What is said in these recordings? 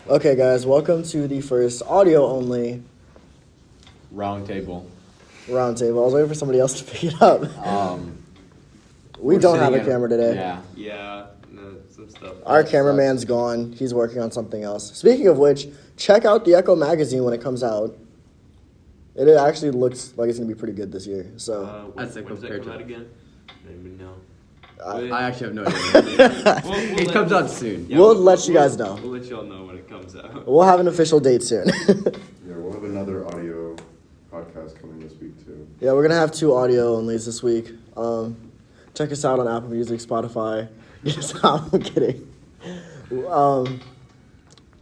Okay, guys, welcome to the first audio-only roundtable. I was waiting for somebody else to pick it up. We don't have a camera today. Yeah. No, some stuff. Our cameraman's gone. He's working on something else. Speaking of which, check out the Echo magazine when it comes out. It actually looks like it's gonna be pretty good this year. So when does that come out again? Anybody know? I actually have no idea. It comes out soon. Yeah, we'll let you guys know. We'll let y'all know when it comes out. We'll have an official date soon. Yeah, we'll have another audio podcast coming this week too. Yeah, we're gonna have 2 audio onlys this week. Check us out on Apple Music, Spotify. I'm kidding.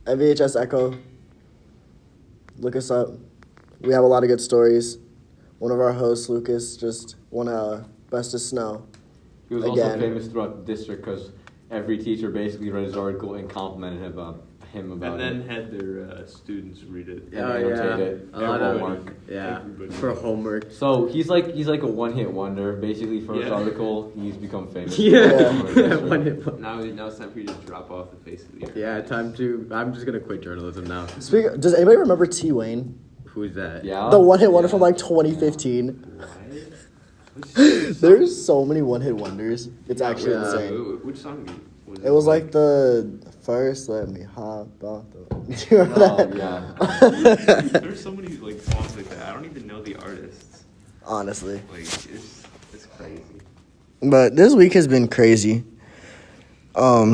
VHS Echo. Look us up. We have a lot of good stories. One of our hosts, Lucas, just won Best of Snow. He was also famous throughout the district because every teacher basically read his article and complimented him about it. And then had their students read it. Annotate it. A lot of homework. Yeah, for homework. So he's like a one-hit wonder. Basically, from his article, he's become famous. One-hit wonder. Now it's time for you to drop off the face of the earth. Yeah, I'm just gonna quit journalism now. Does anybody remember T. Wayne? Who's that? Yeah. The one-hit wonder from like 2015. What? There's so many one-hit wonders. It's actually insane. Which song was it? It was like the first "Let Me Hop Off the." Do you remember that? Yeah. There's so many like songs like that. I don't even know the artists. Honestly. Like it's crazy. But this week has been crazy. So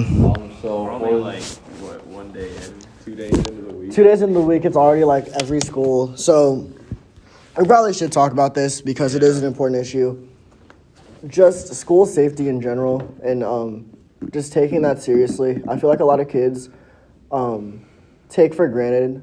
we're only like what 1 day and 2 days into the week. 2 days into the week, it's already like every school. So we probably should talk about this because it is an important issue. Just school safety in general and just taking that seriously. I feel like a lot of kids take for granted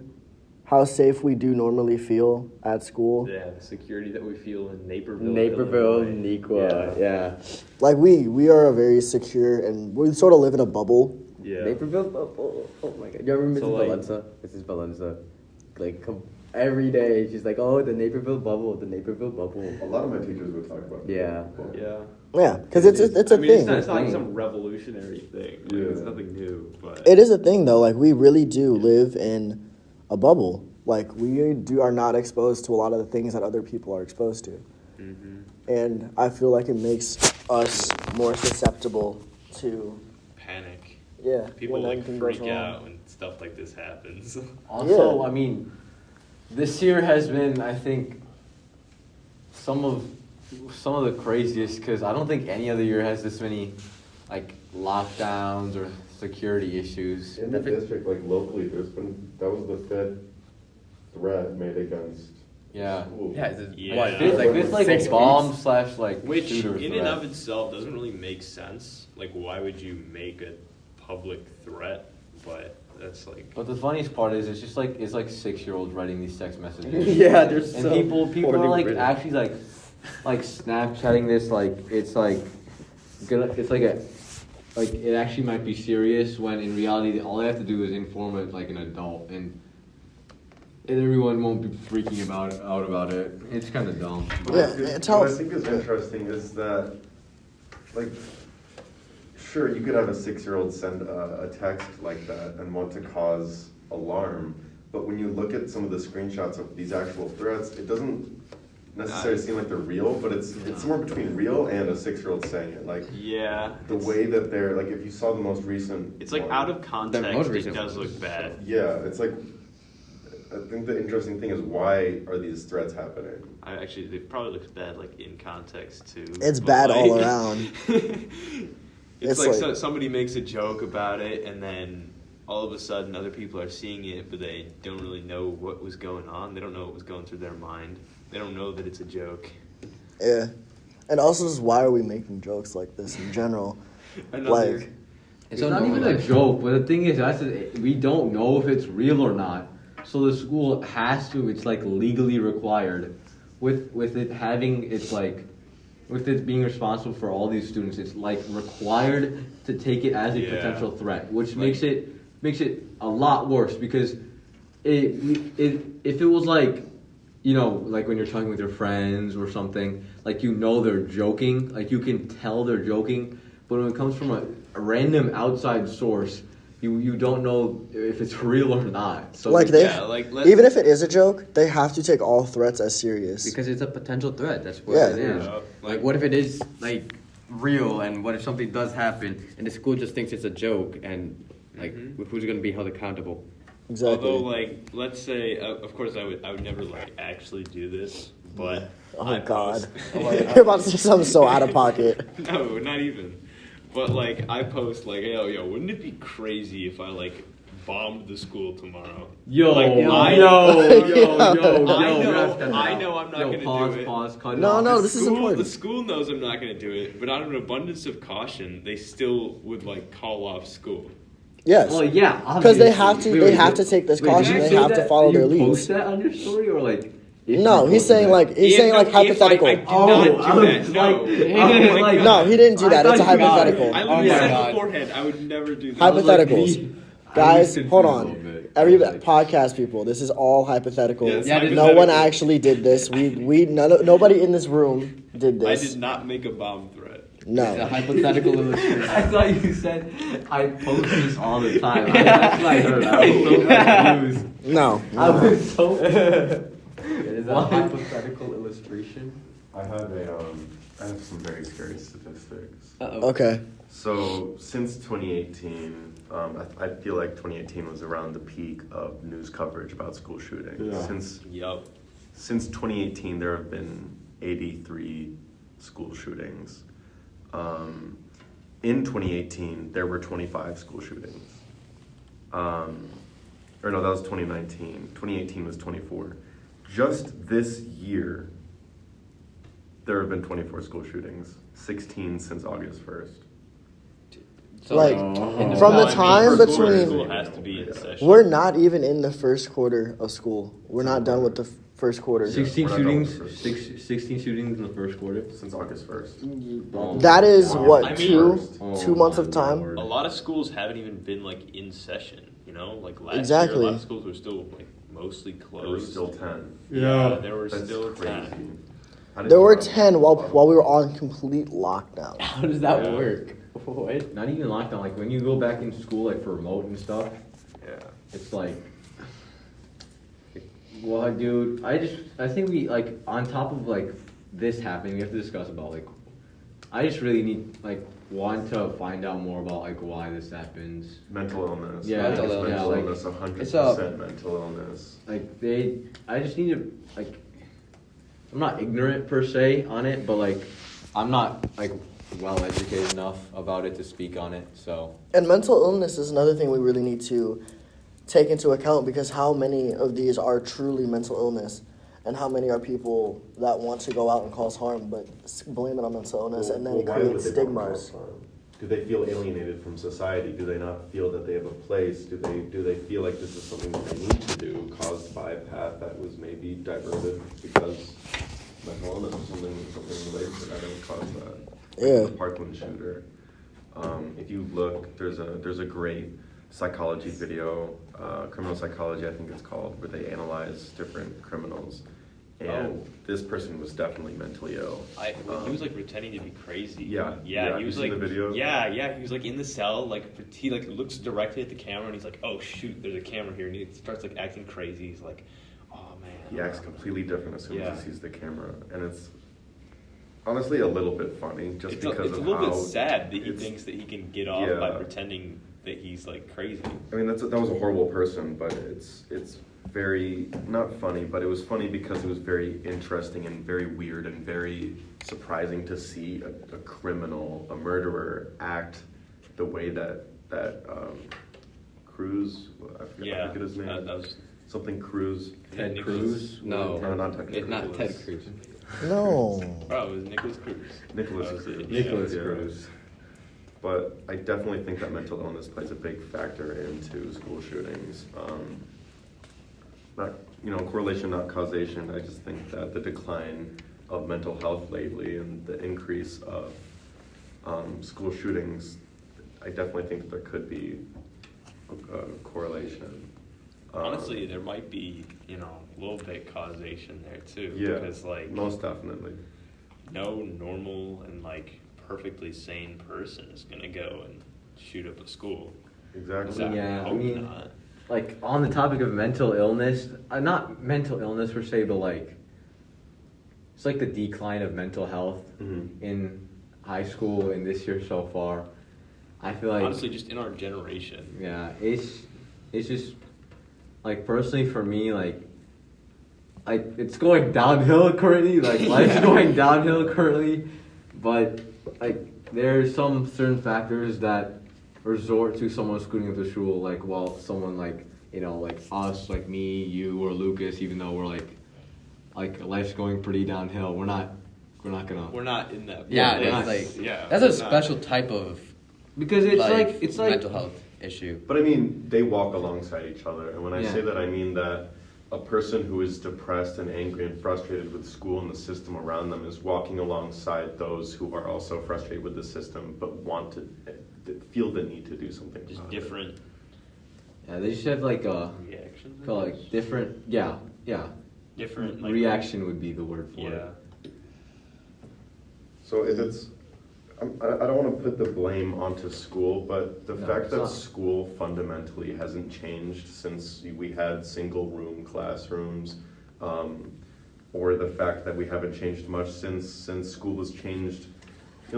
how safe we do normally feel at school. Yeah, the security that we feel in Naperville, Nequa, yeah. Like we are a very secure and we sort of live in a bubble. Yeah. Naperville bubble. Oh my god. You remember Mrs. Valenza? Like every day she's like, oh, the Naperville bubble. A lot of my teachers would talk about that. Yeah. Yeah, because it's a thing. It's not like some revolutionary thing. Like, it's nothing new. But it is a thing, though. Like, we really do live in a bubble. Like, we are not exposed to a lot of the things that other people are exposed to. Mm-hmm. And I feel like it makes us more susceptible to panic. Yeah. People like freak out when stuff like this happens. Also, I mean, this year has been, I think, some of the craziest because I don't think any other year has this many like lockdowns or security issues. In the district, like locally, that was the 5th threat made against schools. Fifth like a bomb / like which shooter in threat. and of itself doesn't really make sense. Like, why would you make a public threat? But that's like. But the funniest part is it's like 6-year-olds writing these text messages. Yeah, there's and people are like actually like Snapchatting this it actually might be serious when in reality all they have to do is inform it like an adult and everyone won't be freaking out about it. It's kind of dumb. Yeah, what I think is interesting is that, like, sure, you could have a 6-year-old send a text like that and want to cause alarm, but when you look at some of the screenshots of these actual threats, it doesn't necessarily seem like they're real, but it's somewhere between real and a 6-year-old saying it. Like, the way that they're, like, if you saw the most recent it's like one, out of context, it does look bad. Yeah, it's like, I think the interesting thing is, why are these threats happening? It probably looks bad, like, in context, too. It's bad all around. It's like somebody makes a joke about it, and then all of a sudden other people are seeing it, but they don't really know what was going on. They don't know what was going through their mind. They don't know that it's a joke. Yeah. And also, just why are we making jokes like this in general? It's not even a joke, but the thing is, we don't know if it's real or not. So the school has to, it's like legally required. With it having, it's like, with it being responsible for all these students, it's like required to take it as a potential threat, which makes it a lot worse because if it was like, you know, like when you're talking with your friends or something, like, you know, they're joking, like you can tell they're joking, but when it comes from a random outside source, you don't know if it's real or not. So Like even if it is a joke, they have to take all threats as serious. Because it's a potential threat. That's what it is. Yeah. Like, what if it is like real, and what if something does happen, and the school just thinks it's a joke, and like who's going to be held accountable? Exactly. Although, like, let's say, of course, I would never like actually do this, but Oh God! You're about to say something so out of pocket. No, not even. But like, I post like, yo, wouldn't it be crazy if I like bombed the school tomorrow? Yo, like, yo, I know I'm not gonna do it. Pause, cut it No, off. no, this is important. The school knows I'm not gonna do it, but out of an abundance of caution, they still would like call off school. Yes. Well, yeah, Because they obviously. have to take this caution. did you They say have to that? follow Did their you leads. Post that on your story or like? No, he's saying hypothetical. I did not do that. No. No, he didn't do that. It's a I thought you got it. hypothetical. I literally said beforehand I would never do that. Hypotheticals. Guys, hold confused a little on. bit. Every podcast people, this is all hypothetical. Yes, Yeah, No one actually did this. Nobody in this room did I this. did not make a bomb threat. It's a No. hypothetical illustration. I thought you said I post this all the time. That's what I heard. I was so confused. No. I was so. It is a hypothetical illustration. I have some very scary statistics. Okay. So since 2018, I feel like 2018 was around the peak of news coverage about school shootings. Yeah. Since 2018, there have been 83 school shootings. In 2018, there were 25 school shootings. Or no, that was 2019. 2018 was 24. Just this year, there have been 24 school shootings, 16 since August 1st. So, Like, in from the fall, time First quarter between- school has to be in session. We're not even in the first quarter of school. We're not done with the first quarter. 16 we're not done with shootings. the first. 16 shootings in the first quarter. Since August 1st. That is what, I mean- 2 months of time? A lot of schools haven't even been like in session. You know, like last year, Exactly. a lot of schools were still like mostly closed. There were still 10. Yeah, there were That's still crazy. 10. How did There you were know? 10 while we were on complete lockdown. How does that Yeah. work? What? Not even lockdown. Like when you go back in school, like for remote and stuff, Yeah. it's like. Well, dude, I think we like on top of like this happening, we have to discuss about like. I just really want to find out more about like why this happens. Mental illness. Yeah, I think mental it's illness. mental Yeah, like, illness, 100% it's a- mental illness. Like I just need to like. I'm not ignorant per se on it, but like, I'm not like well educated enough about it to speak on it. So And mental illness is another thing we really need to take into account, because how many of these are truly mental illness, and how many are people that want to go out and cause harm but blame it on mental illness, and then it why would creates they want to stigmas. cause harm? Do they feel alienated from society? Do they not feel that they have a place? Do they feel like this is something that they need to do, caused by a path that was maybe diverted because mental illness or something related to that would cause that? Yeah. The Parkland shooter. If you look, there's a great psychology video, criminal psychology I think it's called, where they analyze different criminals. And this person was definitely mentally ill. He was like pretending to be crazy. Yeah. Yeah. He You was seen like the video? Yeah. He was like in the cell, like he like looks directly at the camera, and he's like, "Oh shoot, there's a camera here," and he starts like acting crazy. He's like, "Oh man." He acts completely different as soon Yeah. as he sees the camera, and it's honestly a little bit funny just It's because a of little how bit sad that he it's- thinks that he can get off by pretending that he's like crazy. I mean, that was a horrible person, but it's very not funny, but it was funny because it was very interesting and very weird and very surprising to see a criminal, a murderer, act the way that Cruz, I forget his name, that was something Cruz. Ted Nicholas- Cruz. No, not Ted Cruz. it's not Ted Cruz. No. Oh, it was Nicholas Cruz. Nicholas That was Cruz. it. Nicholas Yeah. Cruz. But I definitely think that mental illness plays a big factor into school shootings. Not, correlation, not causation. I just think that the decline of mental health lately and the increase of school shootings, I definitely think that there could be a correlation. Honestly, there might be, a little bit causation there too. Yeah, Because like most definitely. no normal and like perfectly sane person is gonna go and shoot up a school. Exactly. Yeah, I Hope mean, not. like on the topic of mental illness, not mental illness per se, but like it's like the decline of mental health in high school in this year so far. I feel like Honestly, just in our generation. yeah, it's just like personally for me, like it's going downhill currently. Like life's going downhill currently, but like there's some certain factors that resort to someone scooting up to school, like while someone like like us, like me, you, or Lucas, even though we're like life's going pretty downhill, we're not gonna. We're not in that. Yeah, place. that's a we're not. special type of Because it's like mental health issue. But I mean, they walk alongside each other, and when I Yeah. say that, I mean that a person who is depressed and angry and frustrated with school and the system around them is walking alongside those who are also frustrated with the system but want to feel the need to do something. Just about different Yeah, they just have like a reactions. I feel guess. like different. Yeah. Different like, Reaction would be the word for Yeah. it. So if it's, I don't want to put the blame onto school, but the No, fact it's that not. school fundamentally hasn't changed since we had single room classrooms, or the fact that we haven't changed much since school has changed.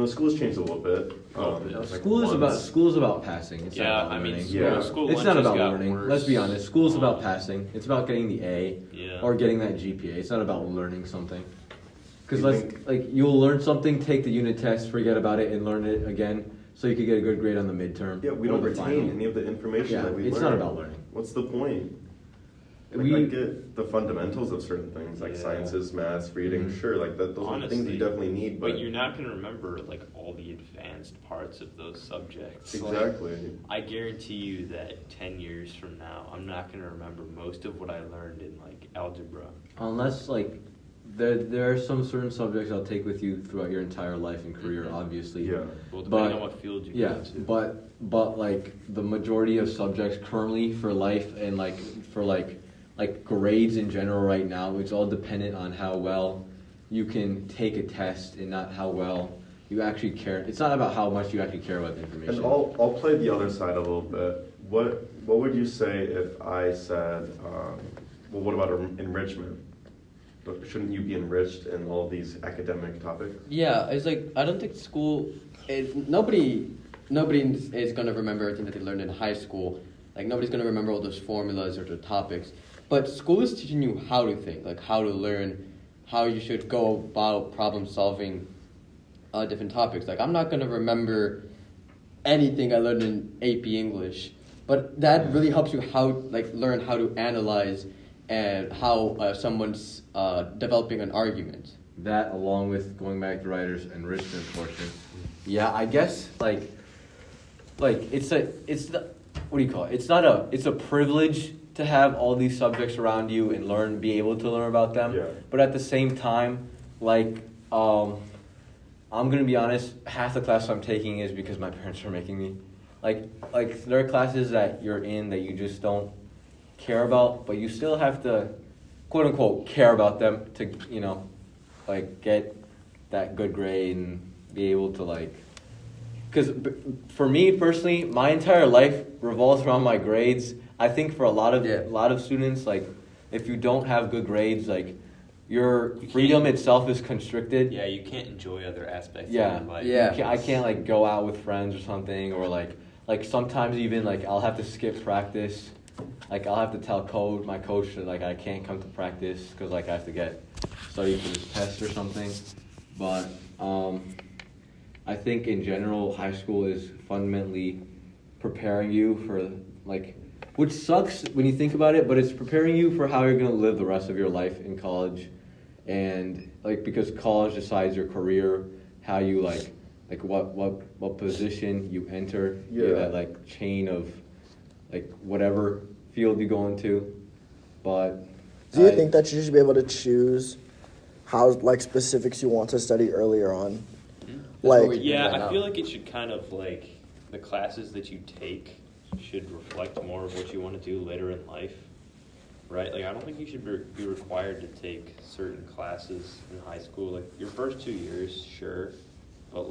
School has changed a little bit. Like School is about passing. It's Yeah, not about I mean, learning. Yeah. school It's not lunches about got learning. worse. Let's be honest. School's about passing. It's about getting the A Yeah. or getting that GPA. It's not about learning something. Because You think- you'll learn something, take the unit test, forget about it, and learn it again, so you could get a good grade on the midterm. Yeah, we or don't the retain final. any of the information Yeah, that we it's learn. not about learning. What's the point? Like, We- I get the fundamentals of certain things, like Yeah. sciences, maths, reading. Mhm. Sure, like those are things Honestly, you definitely need. But But you're not going to remember like all the advanced parts of those subjects. Like, exactly. I guarantee you that 10 years from now, I'm not going to remember most of what I learned in like algebra. Unless there are some certain subjects I'll take with you throughout your entire life and career, obviously. Yeah. Well, depending But- on what field you Yeah, go to. but like the majority of subjects currently for life and like for like grades in general right now, it's all dependent on how well you can take a test and not how well you actually care. It's not about how much you actually care about the information. And I'll play the other side a little bit. What would you say if I said, well, what about enrichment? Shouldn't you be enriched in all these academic topics? Yeah, it's like I don't think school. Nobody is gonna remember everything that they learned in high school. Like nobody's gonna remember all those formulas or the topics. But school is teaching you how to think, like how to learn, how you should go about problem solving, different topics. Like I'm not gonna remember anything I learned in AP English, but that really helps you learn how to analyze and how someone's developing an argument. That along with going back to writer's enrichment portion. Yeah, I guess like it's the what do you call it? It's a privilege to have all these subjects around you and be able to learn about them. Yeah. But at the same time, I'm gonna be honest, half the class I'm taking is because my parents are making me. Like there are classes that you're in that you just don't care about, but you still have to, quote unquote, care about them to, get that good grade and be able to because for me personally, my entire life revolves around my grades. I think for a lot of students, if you don't have good grades, your freedom itself is constricted. Yeah, you can't enjoy other aspects Yeah, of your life. Yeah. I can't go out with friends or something, or sometimes even I'll have to skip practice. I'll have to tell my coach that I can't come to practice because I have to study for this test or something. But I think in general, high school is fundamentally preparing you for which sucks when you think about it, but it's preparing you for how you're gonna live the rest of your life in college, and because college decides your career, how you what position you enter, Yeah. that chain of whatever field you go into. But Do you think that you should be able to choose how specifics you want to study earlier on? what we- Yeah, right I now. feel like it should kind of the classes that you take should reflect more of what you want to do later in life, right? I don't think you should be required to take certain classes in high school. Your first 2 years, sure, but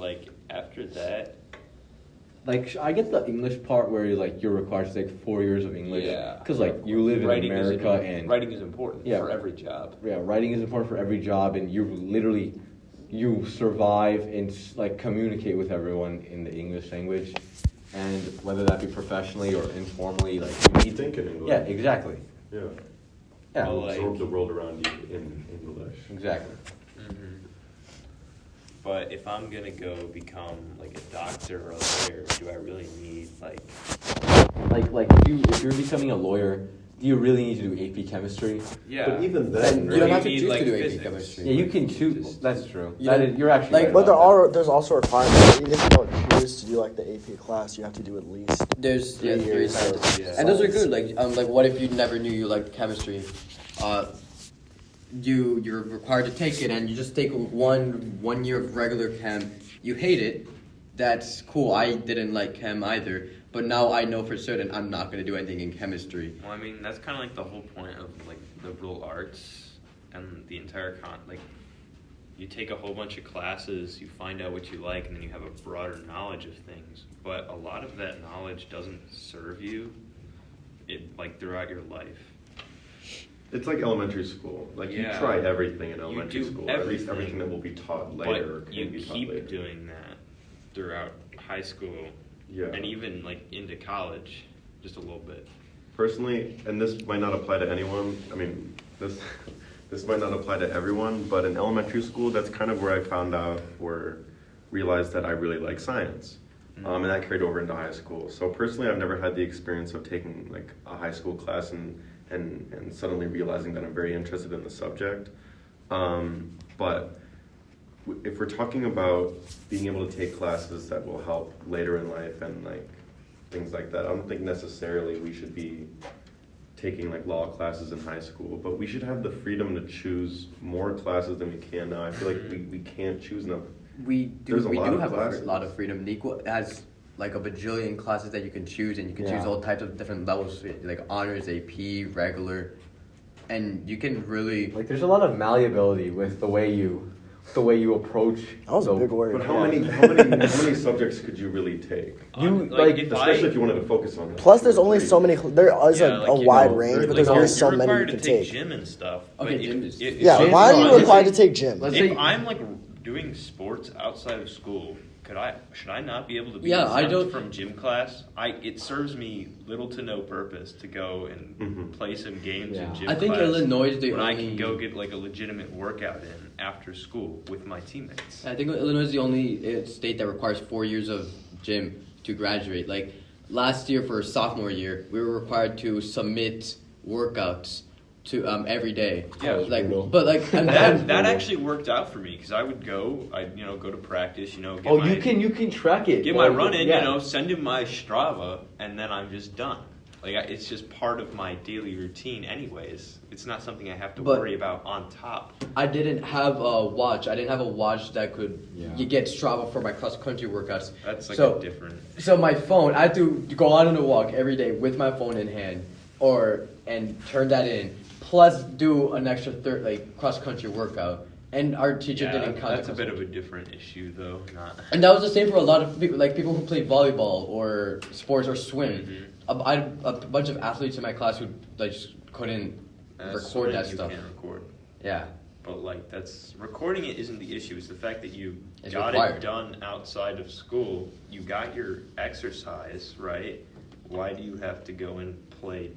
after that, like I get the English part where you're required to take 4 years of English. Yeah. Because you live in America and writing is important for every job. Yeah, writing is important for every job, and you survive and communicate with everyone in the English language, and whether that be professionally or informally, you need think in English. Yeah, exactly. Yeah. Yeah. You absorb the world around you in English. Exactly. Mm-hmm. But if I'm gonna go become like a doctor or a lawyer, do I really need if you're becoming a lawyer, do you really need to do AP chemistry? Yeah. But even then, You don't have to need, choose to do physics. AP chemistry. Yeah, you can choose. That's true. You don't- You're actually like- right But about there's also requirements. Even if you don't choose to do like the AP class, you have to do at least There's 3 three years. sciences. Yeah. And those are good. Like what if you never knew you liked chemistry? You're required to take it, and you just take one year of regular chem. You hate it. That's cool. I didn't like chem either, but now I know for certain I'm not going to do anything in chemistry. Well, I mean, that's kind of like the whole point of like liberal arts and the entire you take a whole bunch of classes, you find out what you like, and then you have a broader knowledge of things. But a lot of that knowledge doesn't serve you throughout your life. It's like elementary school. Like you Yeah. try everything in You elementary do school. At least everything. everything that will be taught later But can you be taught keep later. doing that throughout high school Yeah. and even into college, just a little bit. Personally, and this might not apply to anyone. I mean, this might not apply to everyone, but in elementary school, that's kind of where I found out or realized that I really like science. And that carried over into high school. So personally, I've never had the experience of taking like a high school class and suddenly realizing that I'm very interested in the subject. But if we're talking about being able to take classes that will help later in life and things like that, I don't think necessarily we should be taking law classes in high school, but we should have the freedom to choose more classes than we can now. I feel like we can't choose enough. We do There's a we lot do of have a classes. lot of freedom. The equal has a bajillion classes that you can choose, and you can choose Yeah. all types of different levels, like honors, AP, regular, and you can really. there's a lot of malleability with the way you approach. That was a big word. But how many subjects could you really take? Especially if you wanted to focus on that. Plus, there's only so many. There is a wide range, but there's only so you're many you required can to take take. gym and stuff. Okay, but gym is- Yeah, Gym- why are you let's required to say- take gym? let's if say- I'm doing sports outside of school, should I not be able to be Yeah, I exempt don't- from gym class? It serves me little to no purpose to go and play some games in gym I think class Illinois is the when I only. can go get a legitimate workout in after school with my teammates. I think Illinois is the only state that requires 4 years of gym to graduate. Like last year for sophomore year, we were required to submit workouts to every day. Yeah, and That actually worked out for me because I'd go to practice, get You can track it. get my run in, send him my Strava, and then I'm just done. It's just part of my daily routine anyways. It's not something I have to worry about on top. I didn't have a watch. I didn't have a watch that could Yeah. get Strava for my cross country workouts. That's So- a different. So my phone, I had to go out on a walk every day with my phone in hand, and turn that in, plus do an extra cross country workout. And our teacher didn't count. That's a bit of a different issue though. Not. And that was the same for a lot of people, people who play volleyball or sports or swim. Mhm. I had a bunch of athletes in my class who just couldn't record that stuff. You can't record. Yeah. But that's recording it isn't the issue. It's the fact that you It's got required. it done outside of school. You got your exercise, right? Why do you have to go and play?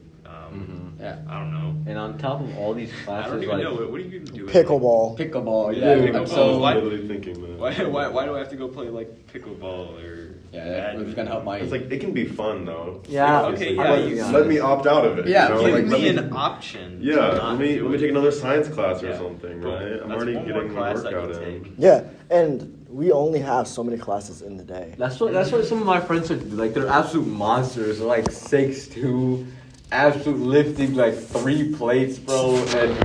Yeah. I don't know. And on top of all these I classes, don't even know. What are you even doing? Pickleball. Pickleball. Yeah, Yeah. pickleball. So Why- literally thinking that. Why do I have to go play pickleball or? yeah, that's gonna help my. It's it can be fun though. Yeah. Okay, I yeah, would you- be Let honest. me opt out of it. Yeah, you know? Give let me an option. to Yeah, not let do me it. take another science class or Yeah. something, Boom. right? I'm That's already one more getting my class I can workout in. take. Yeah, and we only have so many classes in the day. That's what some of my friends are they're absolute monsters. They're 6'2", absolute lifting 3 plates, bro, and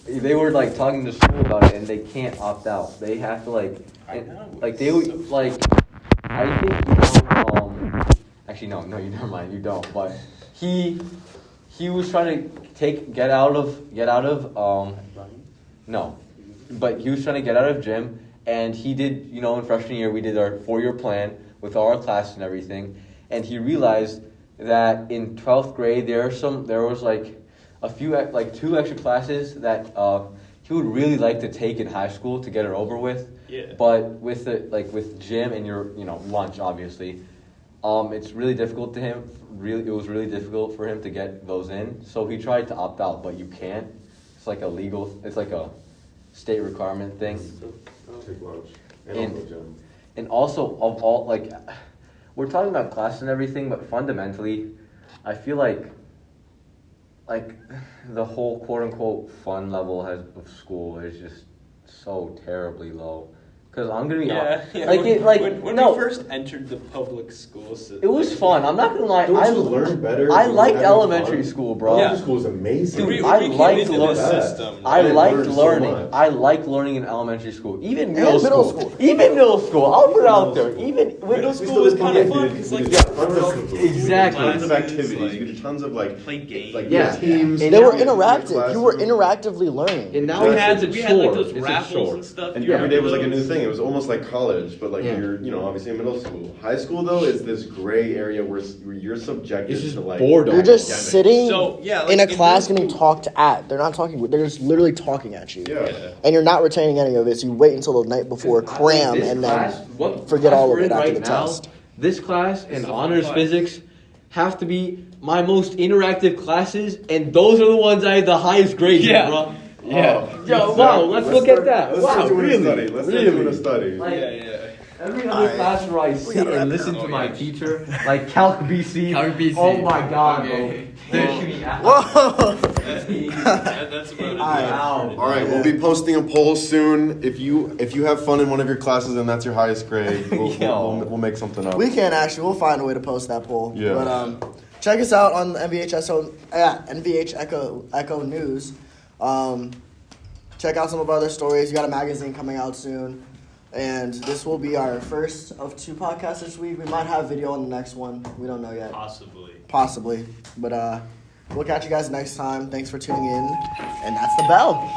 they were talking to school about it, and they can't opt out. They have to I know, they it's would so I think actually no, you never mind, you don't. But he was trying to get out of no, but he was trying to get out of gym, and he did in freshman year we did our 4-year plan, with our class and everything, and he realized that in 12th grade there was like a few like 2 extra classes that he would really like to take in high school to get it over with. Yeah. But with with gym and your lunch obviously, it's really difficult to him. It was really difficult for him to get those in. So he tried to opt out, but you can't. It's like it's like a state requirement thing. Take lunch and also gym. And also of all we're talking about class and everything, but fundamentally, I feel like the whole quote unquote fun level of school is just so terribly low. Because I'm gonna be when we first entered the public school system, it was fun. I'm not gonna lie. Don't you learn better? I liked having elementary fun? school, bro. Elementary school is amazing. Dude, we I came liked into learning. this system. I liked learned so learning. much. I liked learning in elementary school, even And middle middle school. school. Even middle school. I'll put it out there. Even Middle school was kind of fun because Exactly. Tons of activities. You did tons of play games. like Yeah. teams. And They were now- interactive. You were interactively learning. And now we it's had a like chore. those It's a raffles chore. and stuff. And You every day remember was like a new those? thing. It was almost like college, but like Yeah. you're obviously in middle school. High school though is this gray area where you're subjected It's just to like boredom. You're just academics. sitting So, yeah, like in a in class middle getting talked at. They're not talking. They're just literally talking at you. Yeah. And you're not retaining any of it. So you wait until the night before cram This and class, then what forget class all of we're it in after right the now, test. This class and is a fun honors class. physics have to be my most interactive classes, and those are the ones I had the highest grades Yeah. in, bro. Yeah. Yo, wow, let's look at that. Let's Wow, start doing really? a study. Let's start Really? doing a study. Like, Yeah. Every other Alright. class where I sit and listen to my teacher, like Calc BC. Calc BC. Oh my god, Okay. bro. They're shooting out. Whoa! That's about it. Alright. All right, we'll be posting a poll soon. If you have fun in one of your classes and that's your highest grade, we'll make something up. We can actually. We'll find a way to post that poll. Yeah. But check us out on NVH Echo News. Check out some of our other stories. We got a magazine coming out soon. And this will be our first of 2 podcasts this week. We might have video on the next one. We don't know yet. Possibly. But we'll catch you guys next time. Thanks for tuning in. And that's the bell.